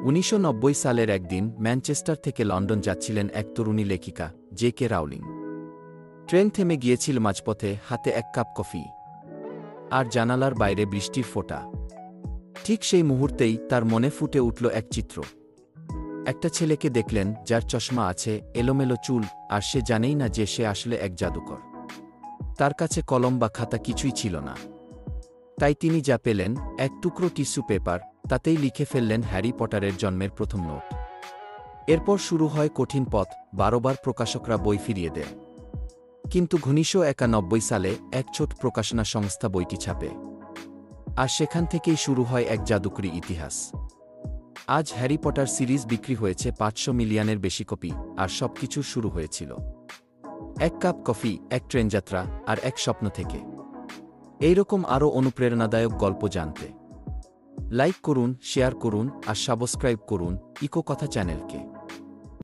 ১৯৯০ সালের একদিন ম্যানচেস্টার থেকে লন্ডন যাচ্ছিলেন এক তরুণী লেখিকা জে.কে. রাউলিং। ট্রেন থেমে গিয়েছিল মাঝপথে, হাতে এক কাপ কফি আর জানালার বাইরে বৃষ্টির ফোঁটা। ঠিক সেই মুহূর্তেই তার মনে ফুটে উঠল এক চিত্র। একটা ছেলেকে দেখলেন যার চশমা আছে, এলোমেলো চুল, আর সে জানেই না যে সে আসলে এক জাদুকর। তার কাছে কলম বা খাতা কিছুই ছিল না। তাই তিনি যা পেলেন, এক টুকরো টিস্যু পেপার, তাতেই লিখে ফেললেন হ্যারি পটারের জন্মের প্রথম নোট। এরপর শুরু হয় কঠিন পথ, ১২ বার প্রকাশকরা বই ফিরিয়ে দেয়। কিন্তু ১৯৯১ সালে এক ছোট প্রকাশনা সংস্থা বইটি ছাপে। আর সেখান থেকেই শুরু হয় এক জাদুকরী ইতিহাস। আজ হ্যারি পটার সিরিজ বিক্রি হয়েছে ৫০০ মিলিয়নের বেশি কপি, আর সবকিছু শুরু হয়েছিল এক কাপ কফি, এক ট্রেনযাত্রা, আর এক স্বপ্ন থেকে। এইরকম আরও অনুপ্রেরণাদায়ক গল্প জানতে লাইক করুন, শেয়ার করুন আর সাবস্ক্রাইব করুন ইকো কথা চ্যানেলকে।